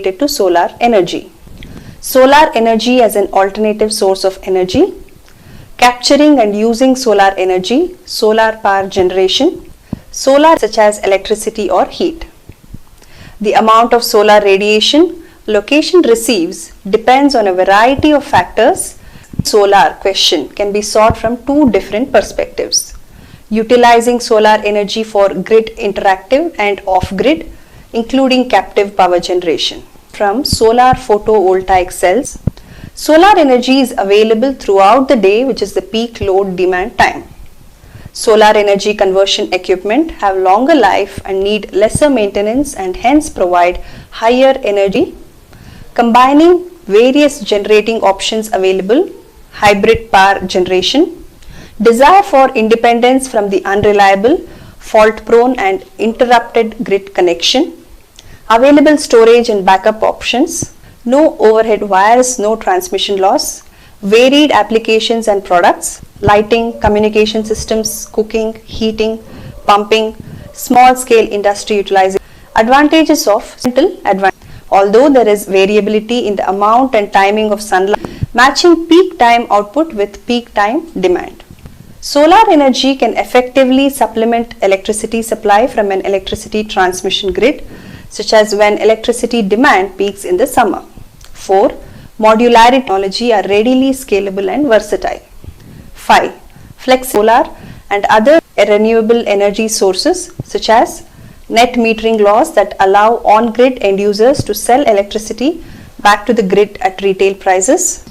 related to solar energy. Solar energy as an alternative source of energy, capturing and using solar energy, solar power generation, solar such as electricity or heat. The amount of solar radiation location receives depends on a variety of factors. Solar question can be sought from two different perspectives. Utilizing solar energy for grid interactive and off-grid, including captive power generation. From solar photovoltaic cells, solar energy is available throughout the day, which is the peak load demand time. Solar energy conversion equipment have longer life and need lesser maintenance and hence provide higher energy. Combining various generating options available, hybrid power generation, desire for independence from the unreliable, fault-prone and interrupted grid connection, available storage and backup options, no overhead wires, no transmission loss, varied applications and products, lighting, communication systems, cooking, heating, pumping, small-scale industry utilization. Advantages of central advantage. Although there is variability in the amount and timing of sunlight, matching peak time output with peak time demand. Solar energy can effectively supplement electricity supply from an electricity transmission grid, such as when electricity demand peaks in the summer. 4. Modularity technology are readily scalable and versatile. 5. Flexible solar and other renewable energy sources such as net metering laws that allow on-grid end users to sell electricity back to the grid at retail prices,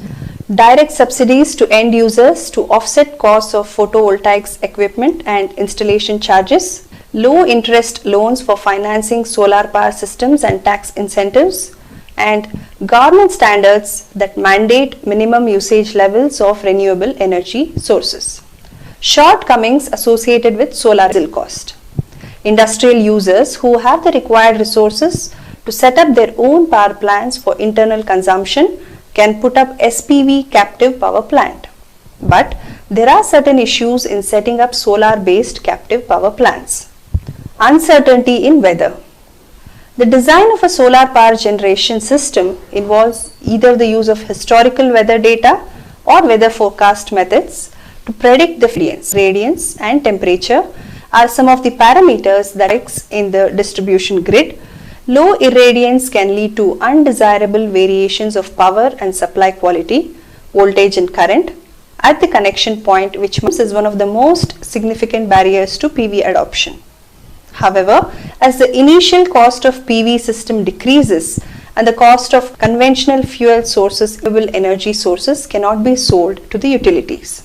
direct subsidies to end users to offset costs of photovoltaics equipment and installation charges, low interest loans for financing solar power systems and tax incentives, and government standards that mandate minimum usage levels of renewable energy sources. Shortcomings associated with solar cost. Industrial users who have the required resources to set up their own power plants for internal consumption can put up SPV captive power plant. But there are certain issues in setting up solar-based captive power plants. Uncertainty in weather. The design of a solar power generation system involves either the use of historical weather data or weather forecast methods to predict the radiance and temperature are some of the parameters that in the distribution grid. Low irradiance can lead to undesirable variations of power and supply quality, voltage and current at the connection point, which is one of the most significant barriers to PV adoption. However, as the initial cost of PV system decreases and the cost of conventional fuel sources, renewable energy sources cannot be sold to the utilities.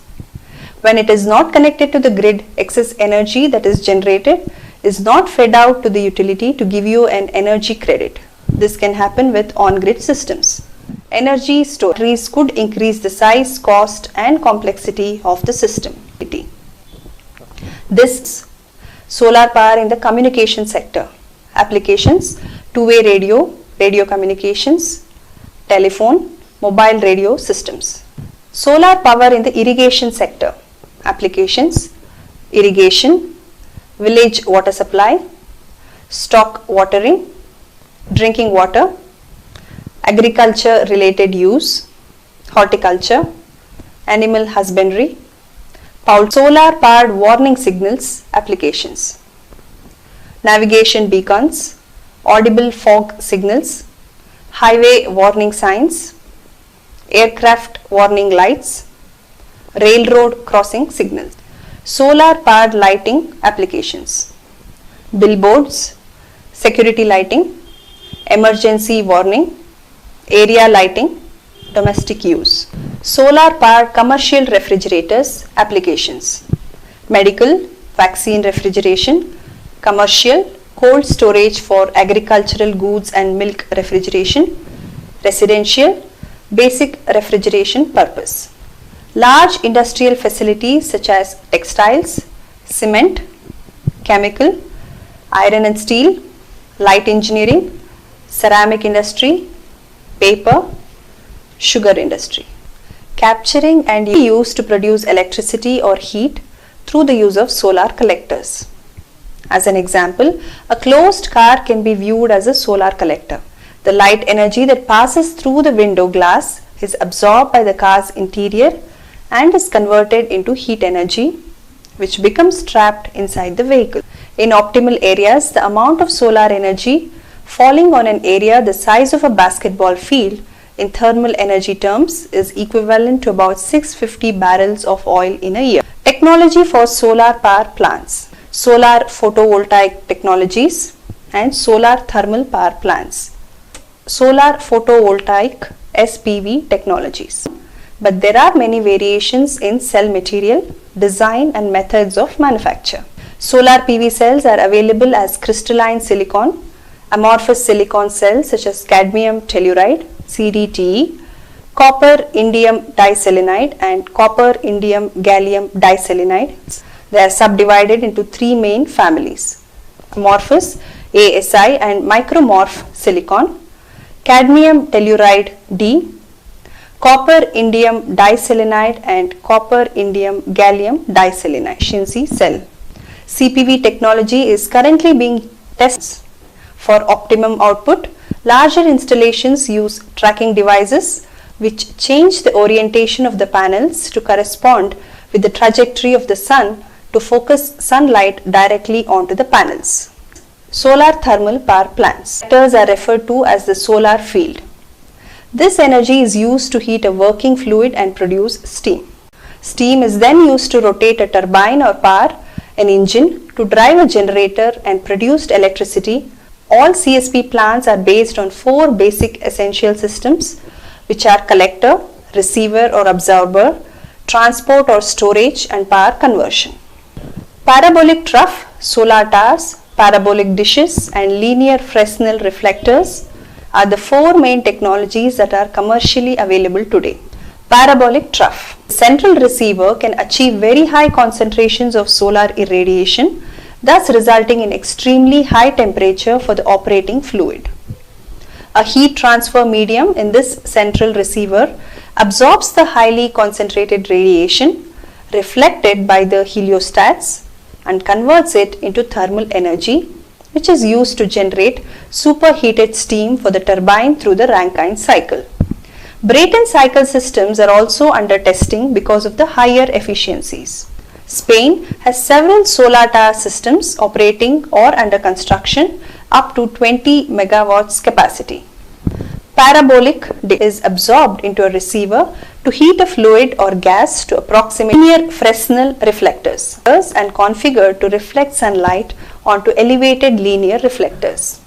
When it is not connected to the grid, excess energy that is generated is not fed out to the utility to give you an energy credit. This can happen with on-grid systems. Energy storage could increase the size, cost and complexity of the system. This solar power in the communication sector. Applications: two-way radio, radio communications, telephone, mobile radio systems. Solar power in the irrigation sector. Applications: irrigation, village water supply, stock watering, drinking water, agriculture related use, horticulture, animal husbandry, solar powered warning signals applications, navigation beacons, audible fog signals, highway warning signs, aircraft warning lights, railroad crossing signals. Solar powered lighting applications, billboards, security lighting, emergency warning, area lighting, domestic use. Solar powered commercial refrigerators applications, medical, vaccine refrigeration, commercial, cold storage for agricultural goods and milk refrigeration, residential, basic refrigeration purpose. Large industrial facilities such as textiles, cement, chemical, iron and steel, light engineering, ceramic industry, paper, sugar industry. Capturing and used to produce electricity or heat through the use of solar collectors. As an example, a closed car can be viewed as a solar collector. The light energy that passes through the window glass is absorbed by the car's interior and is converted into heat energy, which becomes trapped inside the vehicle. In optimal areas, the amount of solar energy falling on an area the size of a basketball field in thermal energy terms is equivalent to about 650 barrels of oil in a year. Technology for solar power plants, solar photovoltaic technologies and solar thermal power plants. Solar photovoltaic SPV technologies. But there are many variations in cell material, design and methods of manufacture. Solar PV cells are available as crystalline silicon, amorphous silicon cells such as cadmium telluride, CDTE, copper indium diselenide and copper indium gallium diselenide. They are subdivided into three main families: amorphous ASI and micromorph silicon, cadmium telluride D, copper indium diselenide and copper indium gallium diselenide efficiency cell. CPV technology is currently being tested for optimum output. Larger installations use tracking devices which change the orientation of the panels to correspond with the trajectory of the sun to focus sunlight directly onto the panels. Solar thermal power plants. Reactors are referred to as the solar field. This energy is used to heat a working fluid and produce steam. Steam is then used to rotate a turbine or power an engine to drive a generator and produce electricity. All CSP plants are based on four basic essential systems, which are collector, receiver or absorber, transport or storage and power conversion. Parabolic trough, solar towers, parabolic dishes and linear Fresnel reflectors are the four main technologies that are commercially available today. Parabolic trough. Central receiver can achieve very high concentrations of solar irradiation, thus resulting in extremely high temperature for the operating fluid. A heat transfer medium in this central receiver absorbs the highly concentrated radiation reflected by the heliostats and converts it into thermal energy, which is used to generate superheated steam for the turbine through the Rankine cycle. Brayton cycle systems are also under testing because of the higher efficiencies. Spain has several solar tower systems operating or under construction up to 20 megawatts capacity. Parabolic is absorbed into a receiver to heat a fluid or gas to approximate linear Fresnel reflectors and configured to reflect sunlight onto elevated linear reflectors.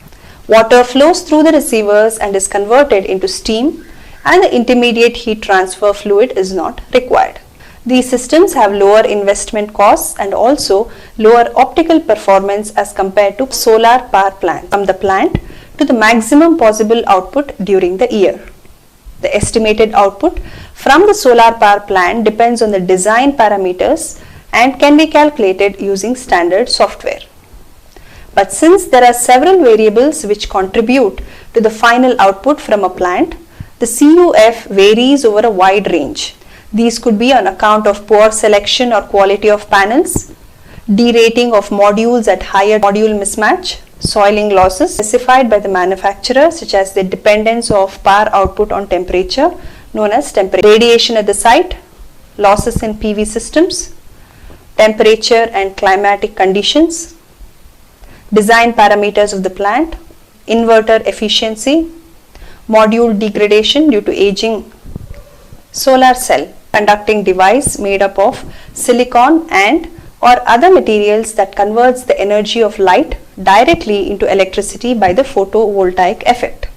Water flows through the receivers and is converted into steam, and the intermediate heat transfer fluid is not required. These systems have lower investment costs and also lower optical performance as compared to solar power plant from the plant to the maximum possible output during the year. The estimated output from the solar power plant depends on the design parameters and can be calculated using standard software. But since there are several variables which contribute to the final output from a plant, the CUF varies over a wide range. These could be on account of poor selection or quality of panels, derating of modules at higher module mismatch, soiling losses specified by the manufacturer such as the dependence of power output on temperature known as temperature, radiation at the site, losses in PV systems, temperature and climatic conditions, design parameters of the plant, inverter efficiency, module degradation due to aging. Solar cell, conducting device made up of silicon and or other materials that converts the energy of light directly into electricity by the photovoltaic effect.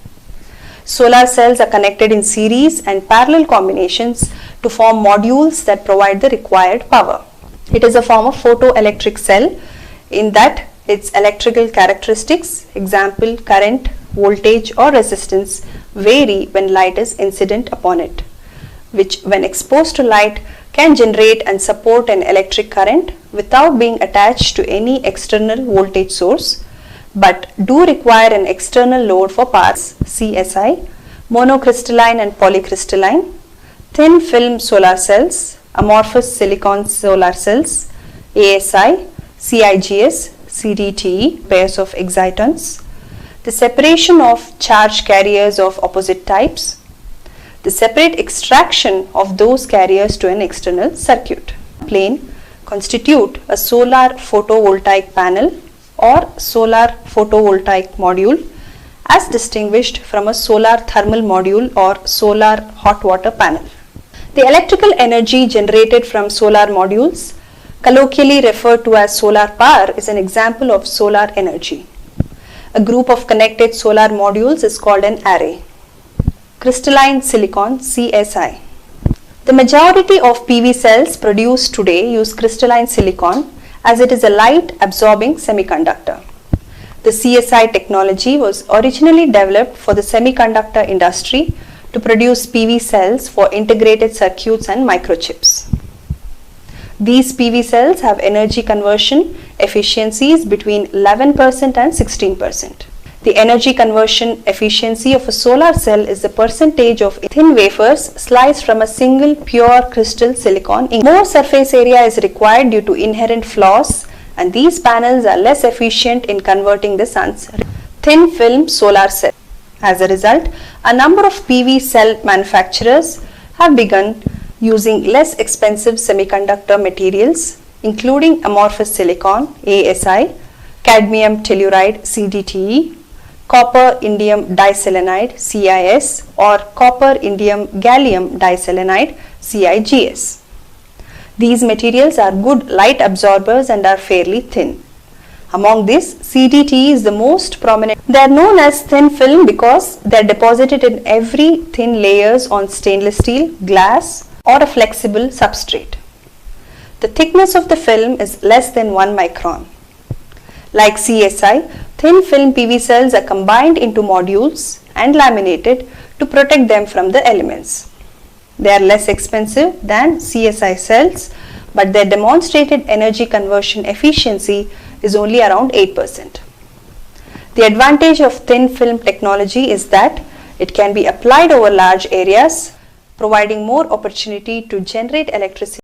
Solar cells are connected in series and parallel combinations to form modules that provide the required power. It is a form of photoelectric cell in that its electrical characteristics, example current, voltage or resistance, vary when light is incident upon it, which when exposed to light can generate and support an electric current without being attached to any external voltage source, but do require an external load for power. CSI, monocrystalline and polycrystalline, thin film solar cells, amorphous silicon solar cells, ASI, CIGS, CDTE, pairs of excitons, the separation of charge carriers of opposite types, the separate extraction of those carriers to an external circuit. Plane constitute a solar photovoltaic panel or solar photovoltaic module as distinguished from a solar thermal module or solar hot water panel. The electrical energy generated from solar modules, colloquially referred to as solar power, is an example of solar energy. A group of connected solar modules is called an array. Crystalline silicon CSI. The majority of PV cells produced today use crystalline silicon as it is a light absorbing semiconductor. The CSI technology was originally developed for the semiconductor industry to produce PV cells for integrated circuits and microchips. These PV cells have energy conversion efficiencies between 11% and 16%. The energy conversion efficiency of a solar cell is the percentage of thin wafers sliced from a single pure crystal silicon ingot. More surface area is required due to inherent flaws, and these panels are less efficient in converting the sun's thin film solar cell. As a result, a number of PV cell manufacturers have begun using less expensive semiconductor materials, including amorphous silicon ASI, cadmium telluride CDTE, copper indium diselenide CIS, or copper indium gallium diselenide CIGS. These materials are good light absorbers and are fairly thin. Among this, CDTE is the most prominent. They are known as thin film because they are deposited in every thin layers on stainless steel, glass, or a flexible substrate. The thickness of the film is less than 1 micron. Like CSI, thin film PV cells are combined into modules and laminated to protect them from the elements. They are less expensive than CSI cells, but their demonstrated energy conversion efficiency is only around 8%. The advantage of thin film technology is that it can be applied over large areas, providing more opportunity to generate electricity